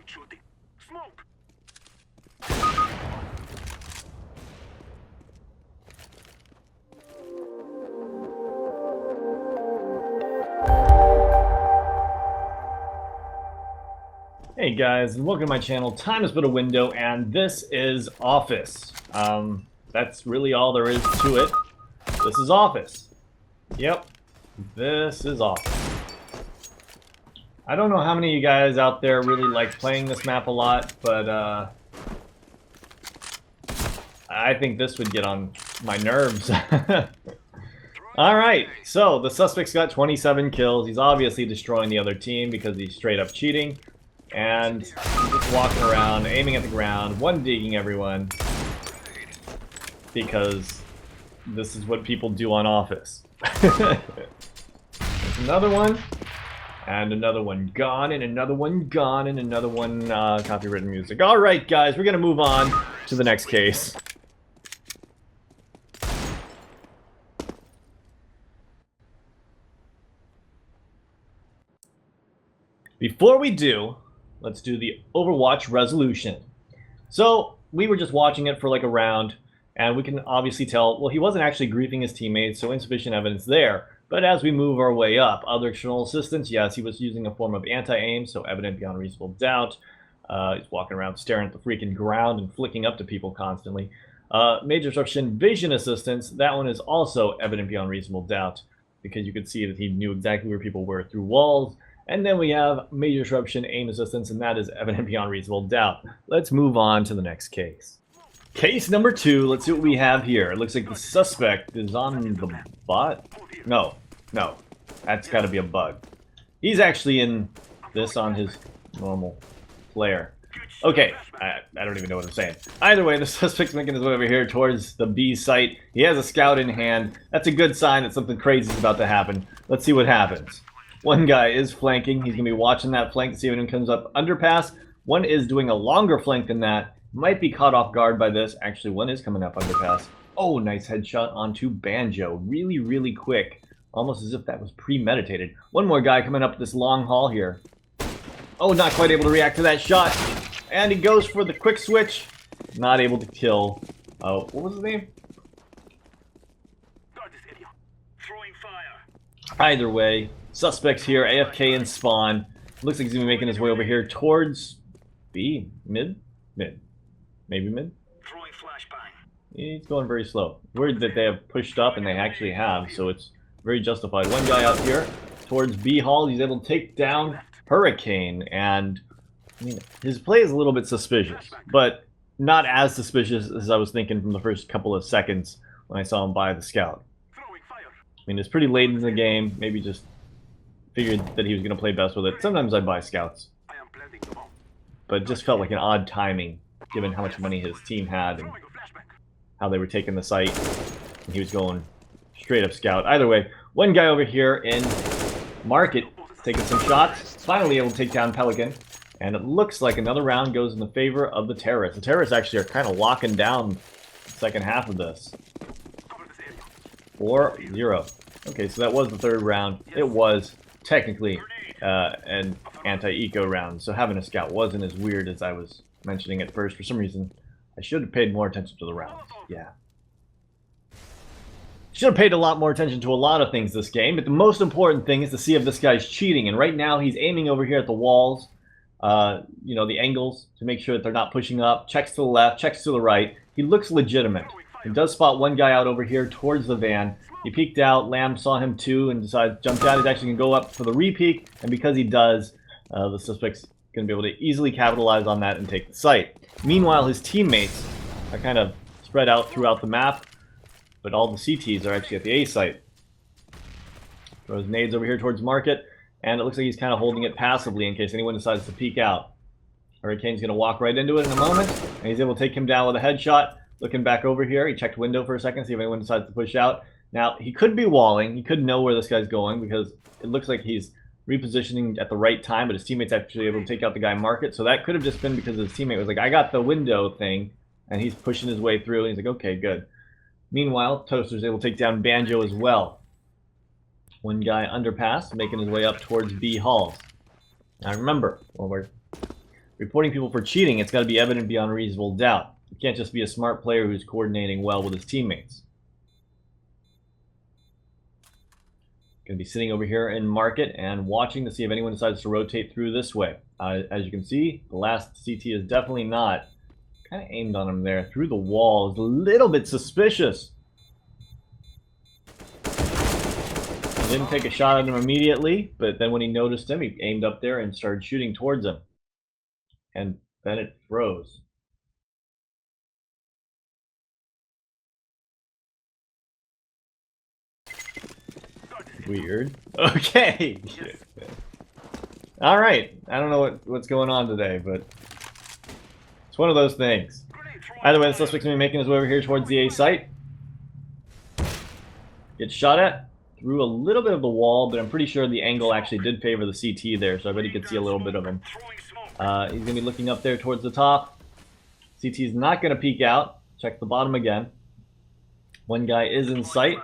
Hey guys, and welcome to my channel. Time is but a window, and this is Office. That's really all there is to it. This is Office. Yep, this is Office. I don't know how many of you guys out there really like playing this map a lot, but I think this would get on my nerves. Alright, so the suspect's got 27 kills. He's obviously destroying the other team because he's straight up cheating. And just walking around, aiming at the ground, one digging everyone. Because this is what people do on Office. There's another one. And another one gone, and another one gone, and another one copywritten music. Alright guys, we're gonna move on to the next case. Before we do, let's do the Overwatch resolution. So, we were just watching it for like a round, and we can obviously tell, well, he wasn't actually griefing his teammates, so insufficient evidence there. But as we move our way up, other external assistance, yes, he was using a form of anti-aim, so evident beyond reasonable doubt. He's walking around staring at the freaking ground and flicking up to people constantly. Major disruption vision assistance, that one is also evident beyond reasonable doubt, because you could see that he knew exactly where people were through walls. And then we have major disruption aim assistance, and that is evident beyond reasonable doubt. Let's move on to the next case. Case number 2, let's see what we have here. It looks like the suspect is on the bot. No, that's gotta be a bug. He's actually in this on his normal player. Okay, I don't even know what I'm saying. Either way, the suspect's making his way over here towards the B site. He has a scout in hand. That's a good sign that something crazy is about to happen. Let's see what happens. One guy is flanking. He's going to be watching that flank to see if anyone comes up underpass. One is doing a longer flank than that. Might be caught off guard by this. Actually, one is coming up underpass. Oh, nice headshot onto Banjo. Really, really quick. Almost as if that was premeditated. One more guy coming up this long haul here. Oh, not quite able to react to that shot. And he goes for the quick switch. Not able to kill. Oh, what was his name? Either way, suspects here, AFK and spawn. Looks like he's going to be making his way over here towards B. Mid? Mid. Maybe mid? He's going very slow. Weird that they have pushed up, and they actually have, so it's very justified. One guy out here towards B Hall. He's able to take down Hurricane, and I mean, his play is a little bit suspicious, but not as suspicious as I was thinking from the first couple of seconds when I saw him buy the scout. I mean, it's pretty late in the game. Maybe just figured that he was going to play best with it. Sometimes I buy scouts, but it just felt like an odd timing given how much money his team had and how they were taking the site. And he was going straight up scout. Either way, one guy over here in Market taking some shots. Finally able to take down Pelican. And it looks like another round goes in the favor of the terrorists. The terrorists actually are kind of locking down the second half of this. 4-0. Okay, so that was the third round. It was technically an anti-eco round, so having a scout wasn't as weird as I was mentioning at first. For some reason, I should have paid more attention to the rounds. Yeah. Should have paid a lot more attention to a lot of things this game, but the most important thing is to see if this guy's cheating. And right now, he's aiming over here at the walls, you know, the angles, to make sure that they're not pushing up. Checks to the left, checks to the right. He looks legitimate. He does spot one guy out over here towards the van. He peeked out. Lamb saw him too and decided to jump out. He's actually going to go up for the re-peek, and because he does, the suspect's going to be able to easily capitalize on that and take the site. Meanwhile, his teammates are kind of spread out throughout the map, but all the CTs are actually at the A site. Throws nades over here towards Market, and it looks like he's kind of holding it passively in case anyone decides to peek out. Hurricane's going to walk right into it in a moment, and he's able to take him down with a headshot. Looking back over here, he checked window for a second, see if anyone decides to push out. Now, he could be walling. He could know where this guy's going because it looks like he's repositioning at the right time, but his teammate's actually able to take out the guy Market. So that could have just been because his teammate was like, I got the window thing, and he's pushing his way through, and he's like, okay, good. Meanwhile, Toaster's able to take down Banjo as well. One guy underpass, making his way up towards B Halls. Now remember, when we're Reporting people for cheating, it's got to be evident beyond reasonable doubt. You can't just be a smart player who's coordinating well with his teammates. Going to be sitting over here in market and watching to see if anyone decides to rotate through this way. As you can see, the last CT is definitely not. Kind of aimed on him there. Through the wall is a little bit suspicious. He didn't take a shot at him immediately, but then when he noticed him, he aimed up there and started shooting towards him. And then it froze. Weird. Okay. All right. I don't know what's going on today, but it's one of those things. Either way, the suspect's going to be making his way over here towards the A site. Gets shot at through a little bit of the wall, but I'm pretty sure the angle actually did favor the CT there, so I bet you could see a little bit of him. He's going to be looking up there towards the top. CT's not going to peek out. Check the bottom again. One guy is in sight,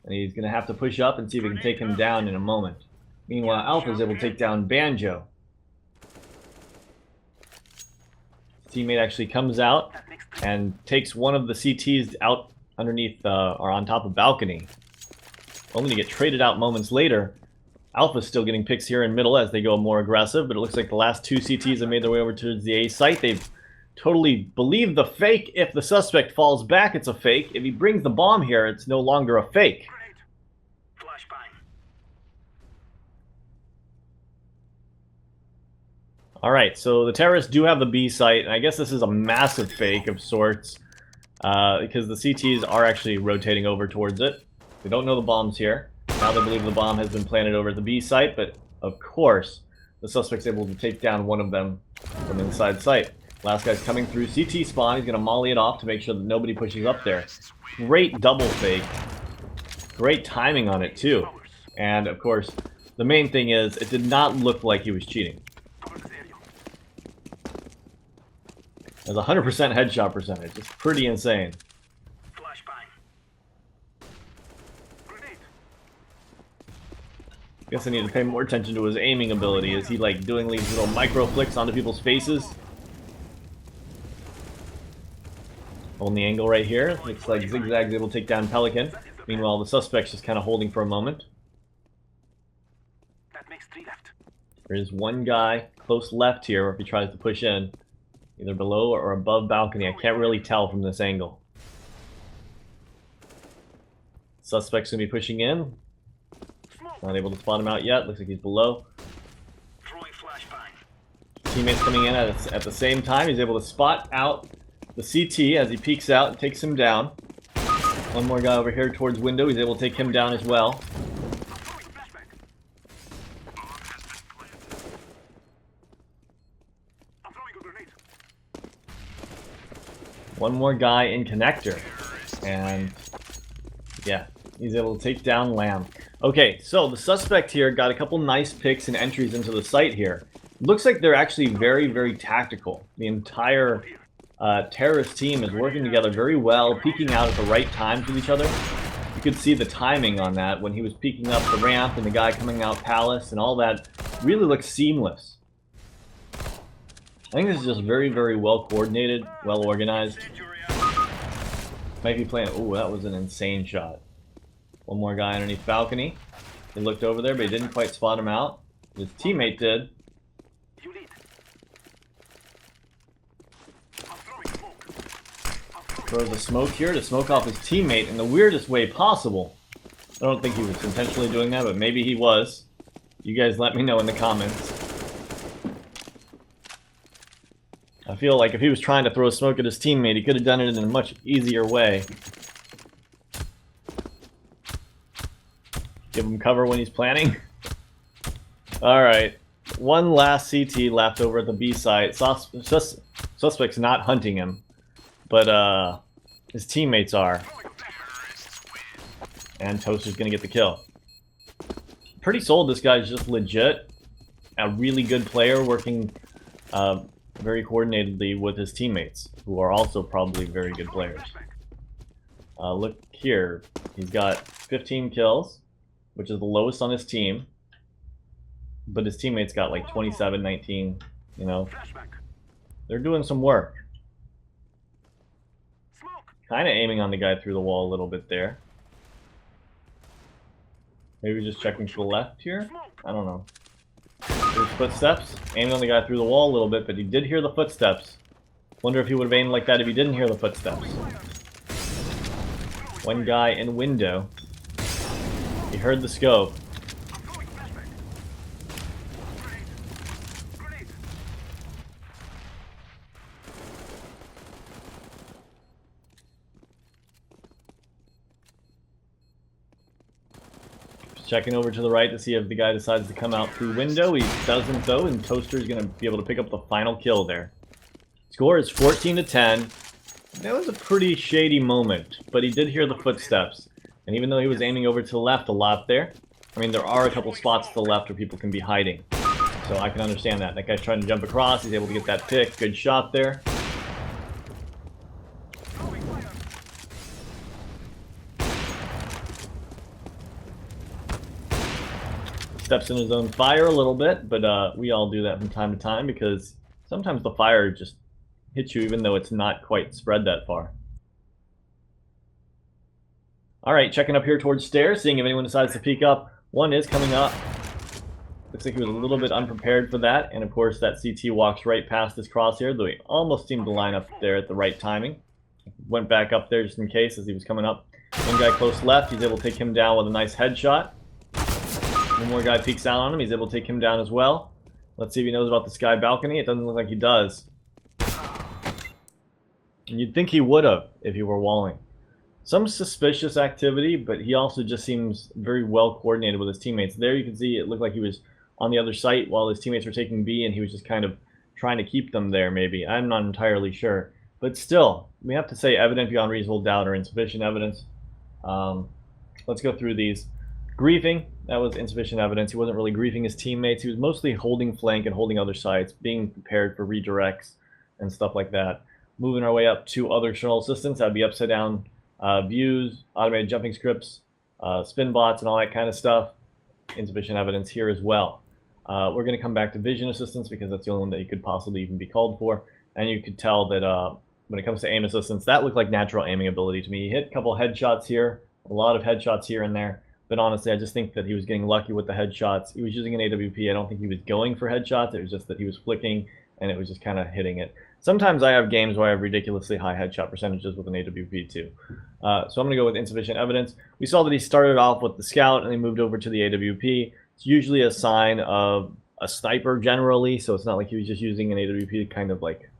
and he's going to have to push up and see if he can take him down in a moment. Meanwhile, Alpha's able to take down Banjo. His teammate actually comes out and takes one of the CTs out underneath or on top of balcony. Only to get traded out moments later. Alpha's still getting picks here in middle as they go more aggressive, but it looks like the last two CTs have made their way over to the A site. They've totally believed the fake. If the suspect falls back, it's a fake. If he brings the bomb here, it's no longer a fake. Alright, so the terrorists do have the B site, and I guess this is a massive fake of sorts, because the CTs are actually rotating over towards it. They don't know the bomb's here. Now they believe the bomb has been planted over at the B site, but of course, the suspect's able to take down one of them from inside sight. Last guy's coming through CT spawn. He's going to molly it off to make sure that nobody pushes up there. Great double fake. Great timing on it, too. And, of course, the main thing is, it did not look like he was cheating. There's 100% headshot percentage. It's pretty insane. Guess I need to pay more attention to his aiming ability. Is he like doing these little micro flicks onto people's faces? Holding the angle right here. Looks like Zigzag's able to take down Pelican. Meanwhile, the suspect's just kind of holding for a moment. There is one guy close left here if he tries to push in. Either below or above balcony. I can't really tell from this angle. Suspect's going to be pushing in. Not able to spot him out yet. Looks like he's below. Teammates coming in at the same time. He's able to spot out the CT as he peeks out and takes him down. One more guy over here towards window. He's able to take him down as well. One more guy in connector. And yeah, he's able to take down Lamb. Okay, so the suspect here got a couple nice picks and entries into the site here. Looks like they're actually very, very tactical. The entire terrorist team is working together very well, peeking out at the right times with each other. You could see the timing on that when he was peeking up the ramp and the guy coming out Palace and all that really looks seamless. I think this is just very, very well coordinated, well organized. Might be playing. Oh, that was an insane shot. One more guy underneath balcony. He looked over there, but he didn't quite spot him out. His teammate did. Throws a smoke here to smoke off his teammate in the weirdest way possible. I don't think he was intentionally doing that, but maybe he was. You guys let me know in the comments. I feel like if he was trying to throw a smoke at his teammate, he could have done it in a much easier way. Give him cover when he's planning. Alright. One last CT left over at the B site. Suspect's not hunting him. But his teammates are. And Toaster's gonna get the kill. Pretty sold this guy's just legit. A really good player working very coordinatedly with his teammates, who are also probably very good players. Look here. He's got 15 kills, which is the lowest on his team. But his teammates got like 27, 19, you know. They're doing some work. Kind of aiming on the guy through the wall a little bit there. Maybe just checking to the left here? I don't know. There's footsteps. Aiming on the guy through the wall a little bit, but he did hear the footsteps. Wonder if he would have aimed like that if he didn't hear the footsteps. One guy in window. He heard the scope. Checking over to the right to see if the guy decides to come out through window. He doesn't though, and Toaster is going to be able to pick up the final kill there. Score is 14-10. That was a pretty shady moment, but he did hear the footsteps. And even though he was aiming over to the left a lot there, I mean, there are a couple spots to the left where people can be hiding. So I can understand that. That guy's trying to jump across. He's able to get that pick. Good shot there. Steps in his own fire a little bit, but we all do that from time to time because sometimes the fire just hits you even though it's not quite spread that far. Alright, checking up here towards stairs, seeing if anyone decides to peek up. One is coming up. Looks like he was a little bit unprepared for that, and of course that CT walks right past his crosshair, though he almost seemed to line up there at the right timing. Went back up there just in case as he was coming up. One guy close left, he's able to take him down with a nice headshot. One more guy peeks out on him. He's able to take him down as well. Let's see if he knows about the sky balcony. It doesn't look like he does. And you'd think he would have if he were walling. Some suspicious activity, but he also just seems very well coordinated with his teammates. There you can see it looked like he was on the other site while his teammates were taking B, and he was just kind of trying to keep them there maybe. I'm not entirely sure. But still, we have to say evident beyond reasonable doubt or insufficient evidence. Let's go through these. Griefing, that was insufficient evidence. He wasn't really griefing his teammates. He was mostly holding flank and holding other sites, being prepared for redirects and stuff like that. Moving our way up to other external assistance, that would be upside down views, automated jumping scripts, spin bots, and all that kind of stuff. Insufficient evidence here as well. We're going to come back to vision assistance because that's the only one that you could possibly even be called for. And you could tell that when it comes to aim assistance, that looked like natural aiming ability to me. He hit a couple headshots here, a lot of headshots here and there. But honestly, I just think that he was getting lucky with the headshots. He was using an AWP. I don't think he was going for headshots. It was just that he was flicking, and it was just kind of hitting it. Sometimes I have games where I have ridiculously high headshot percentages with an AWP too. So I'm going to go with insufficient evidence. We saw that he started off with the scout, and he moved over to the AWP. It's usually a sign of a sniper generally, so it's not like he was just using an AWP kind of like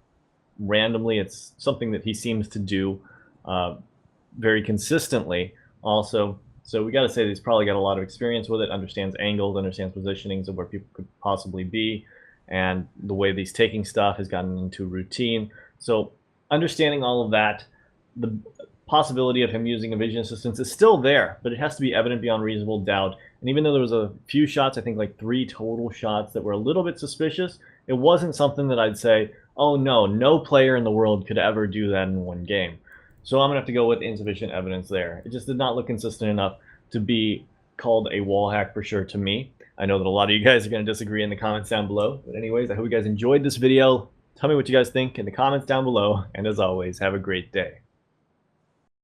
randomly. It's something that he seems to do very consistently also. So we got to say that he's probably got a lot of experience with it, understands angles, understands positionings of where people could possibly be, and the way that he's taking stuff has gotten into routine. So understanding all of that, the possibility of him using a vision assistance is still there, but it has to be evident beyond reasonable doubt. And even though there was a few shots, I think like 3 total shots that were a little bit suspicious, it wasn't something that I'd say, oh no player in the world could ever do that in one game. So I'm going to have to go with insufficient evidence there. It just did not look consistent enough to be called a wall hack for sure to me. I know that a lot of you guys are going to disagree in the comments down below. But anyways, I hope you guys enjoyed this video. Tell me what you guys think in the comments down below. And as always, have a great day.